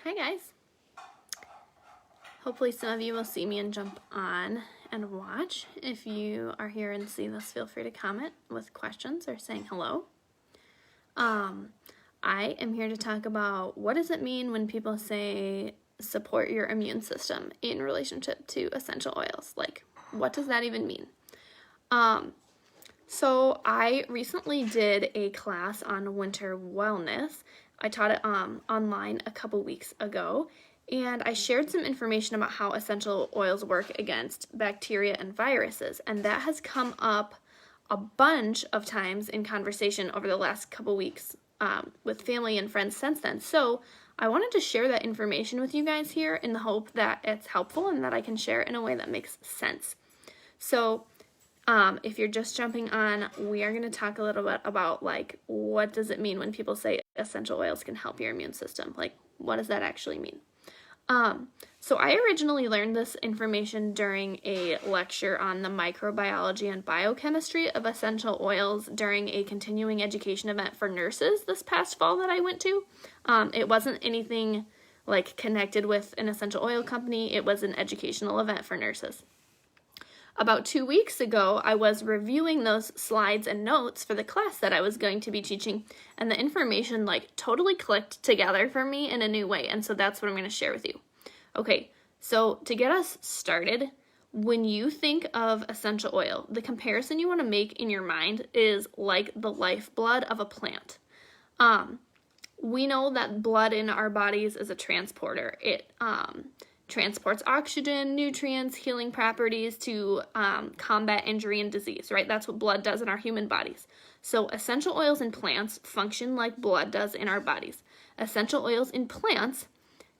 Hi guys. Hopefully some of you will see me and jump on and watch. If you are here and see this, feel free to comment with questions or saying hello. I am here to talk about what does it mean when people say support your immune system in relationship to essential oils. Like, what does that even mean? So I recently did a class on winter wellness. I taught it online a couple weeks ago, and I shared some information about how essential oils work against bacteria and viruses, and that has come up a bunch of times in conversation over the last couple weeks with family and friends since then. So I wanted to share that information with you guys here in the hope that it's helpful and that I can share it in a way that makes sense. So if you're just jumping on, we are going to talk a little bit about, like, what does it mean when people say essential oils can help your immune system? Like, what does that actually mean? So I originally learned this information during a lecture on the microbiology and biochemistry of essential oils during a continuing education event for nurses this past fall that I went to. It wasn't anything, like, connected with an essential oil company. It was an educational event for nurses. About 2 weeks ago, I was reviewing those slides and notes for the class that I was going to be teaching, and the information, like, totally clicked together for me in a new way, and so that's what I'm going to share with you. Okay, so to get us started, when you think of essential oil, the comparison you want to make in your mind is like the lifeblood of a plant. We know that blood in our bodies is a transporter. It transports oxygen, nutrients, healing properties to combat injury and disease, right? That's what blood does in our human bodies. So essential oils in plants function like blood does in our bodies. Essential oils in plants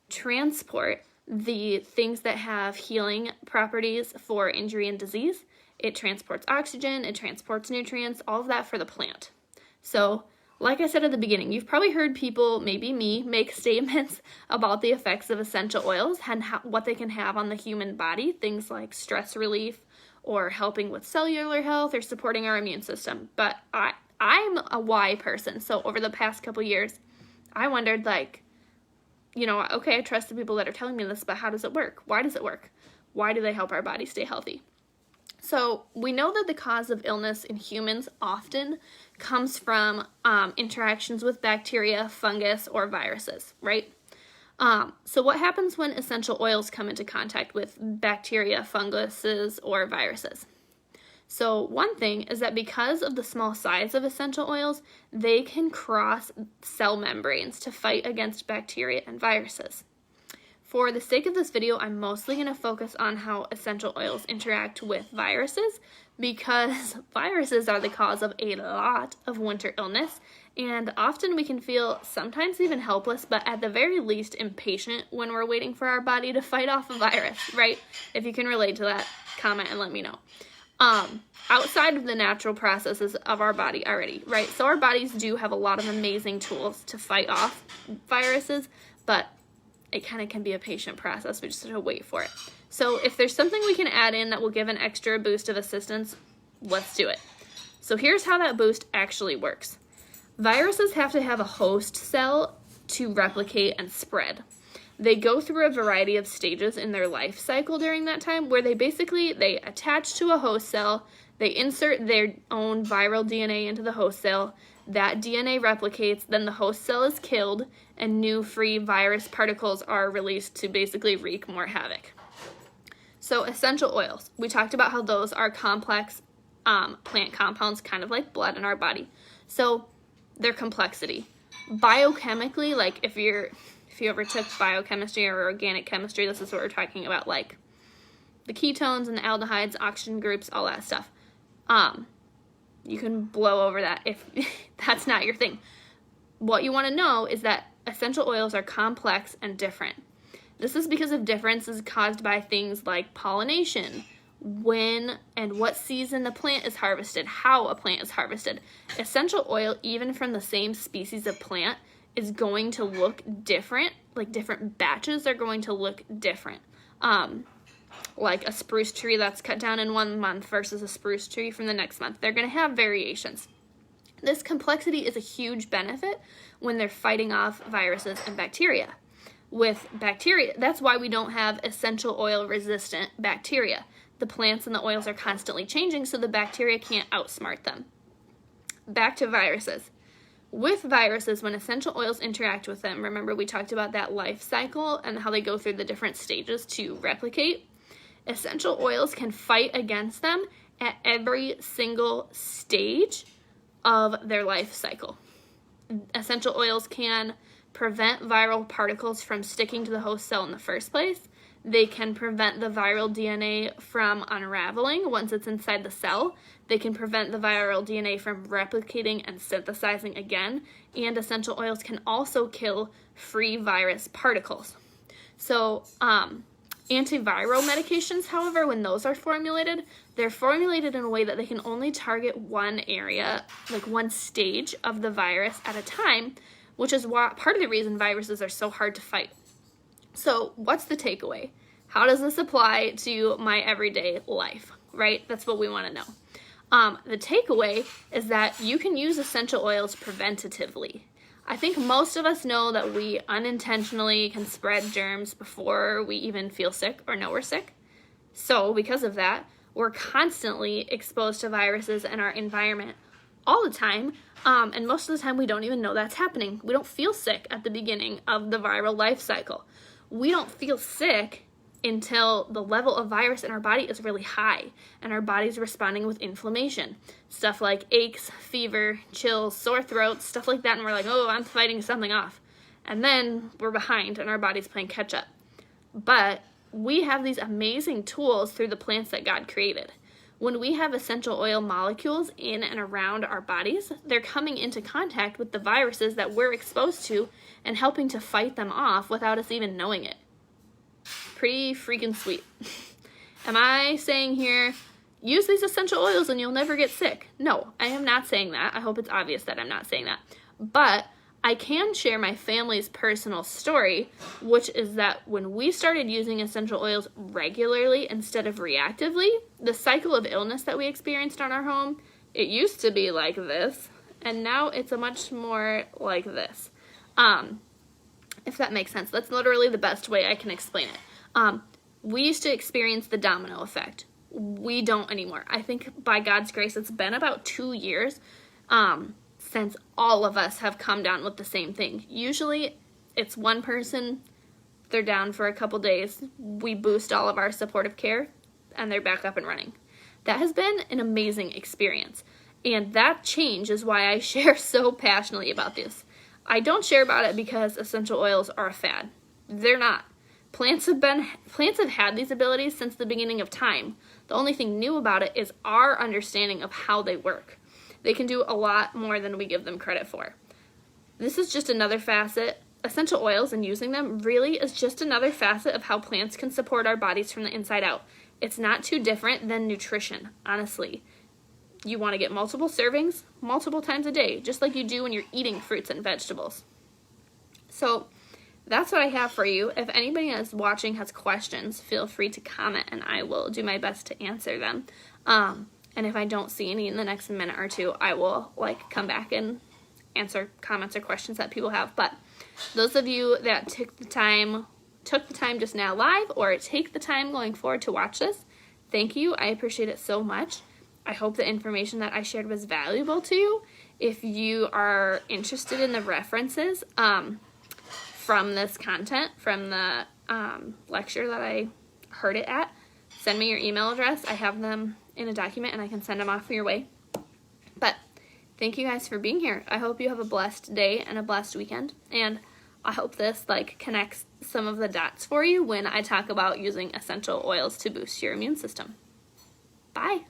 transport the things that have healing properties for injury and disease. It transports oxygen, it transports nutrients, all of that for the plant. So like I said at the beginning, you've probably heard people, maybe me, make statements about the effects of essential oils and what they can have on the human body, things like stress relief or helping with cellular health or supporting our immune system. But I'm a why person, so over the past couple years, I wondered, like, okay, I trust the people that are telling me this, but how does it work? Why does it work? Why do they help our body stay healthy? So we know that the cause of illness in humans often comes from interactions with bacteria, fungus, or viruses, right? So what happens when essential oils come into contact with bacteria, funguses, or viruses? So one thing is that because of the small size of essential oils, they can cross cell membranes to fight against bacteria and viruses. For the sake of this video, I'm mostly going to focus on how essential oils interact with viruses, because viruses are the cause of a lot of winter illness, and often we can feel sometimes even helpless, but at the very least impatient when we're waiting for our body to fight off a virus, right? If you can relate to that, comment and let me know. Outside of the natural processes of our body already, right? So our bodies do have a lot of amazing tools to fight off viruses, but it kind of can be a patient process. We just have to wait for it. So if there's something we can add in that will give an extra boost of assistance, let's do it. So here's how that boost actually works. Viruses have to have a host cell to replicate and spread. They go through a variety of stages in their life cycle during that time where they attach to a host cell, they insert their own viral DNA into the host cell, that DNA replicates, then the host cell is killed, and new free virus particles are released to basically wreak more havoc. So essential oils, we talked about how those are complex plant compounds, kind of like blood in our body. So their complexity. Biochemically, like if you ever took biochemistry or organic chemistry, this is what we're talking about, like the ketones and the aldehydes, oxygen groups, all that stuff. You can blow over that if that's not your thing. What you want to know is that essential oils are complex and different. This is because of differences caused by things like pollination, when and what season the plant is harvested, how a plant is harvested. Essential oil, even from the same species of plant, is going to look different. Like different batches are going to look different. Like a spruce tree that's cut down in 1 month versus a spruce tree from the next month. They're going to have variations. This complexity is a huge benefit when they're fighting off viruses and bacteria. with bacteria. That's why we don't have essential oil resistant bacteria. The plants and the oils are constantly changing, so the bacteria can't outsmart them. Back to viruses. With viruses, when essential oils interact with them, remember we talked about that life cycle and how they go through the different stages to replicate. Essential oils can fight against them at every single stage of their life cycle. Essential oils can prevent viral particles from sticking to the host cell in the first place. They can prevent the viral DNA from unraveling once it's inside the cell. They can prevent the viral DNA from replicating and synthesizing again. And essential oils can also kill free virus particles. So, antiviral medications, however, when those are formulated, they're formulated in a way that they can only target one area, like one stage of the virus at a time, which is why part of the reason viruses are so hard to fight. So what's the takeaway? How does this apply to my everyday life, right? That's what we want to know. The takeaway is that you can use essential oils preventatively. I think most of us know that we unintentionally can spread germs before we even feel sick or know we're sick. So because of that, we're constantly exposed to viruses in our environment all the time, and most of the time we don't even know that's happening. We don't feel sick at the beginning of the viral life cycle. We don't feel sick until the level of virus in our body is really high and our body's responding with inflammation. Stuff like aches, fever, chills, sore throats, stuff like that, and we're like, oh, I'm fighting something off. And then we're behind and our body's playing catch up. But we have these amazing tools through the plants that God created. When we have essential oil molecules in and around our bodies, they're coming into contact with the viruses that we're exposed to and helping to fight them off without us even knowing it. Pretty freaking sweet. Am I saying here, use these essential oils and you'll never get sick? No, I am not saying that. I hope it's obvious that I'm not saying that. But I can share my family's personal story, which is that when we started using essential oils regularly instead of reactively, the cycle of illness that we experienced on our home, it used to be like this, and now it's a much more like this. If that makes sense. That's literally the best way I can explain it. We used to experience the domino effect. We don't anymore. I think by God's grace, it's been about 2 years since all of us have come down with the same thing. Usually it's one person, they're down for a couple days, we boost all of our supportive care, and they're back up and running. That has been an amazing experience, and that change is why I share so passionately about this. I don't share about it because essential oils are a fad. They're not. Plants have had these abilities since the beginning of time. The only thing new about it is our understanding of how they work. They can do a lot more than we give them credit for. This is just another facet. Essential oils and using them really is just another facet of how plants can support our bodies from the inside out. It's not too different than nutrition, honestly. You want to get multiple servings, multiple times a day, just like you do when you're eating fruits and vegetables. So that's what I have for you. If anybody that's watching has questions, feel free to comment and I will do my best to answer them. And if I don't see any in the next minute or two, I will come back and answer comments or questions that people have. But those of you that took the time just now live or take the time going forward to watch this, thank you. I appreciate it so much. I hope the information that I shared was valuable to you. If you are interested in the references from this content, from the lecture that I heard it at, send me your email address. I have them in a document and I can send them off your way. But thank you guys for being here. I hope you have a blessed day and a blessed weekend. And I hope this connects some of the dots for you when I talk about using essential oils to boost your immune system. Bye.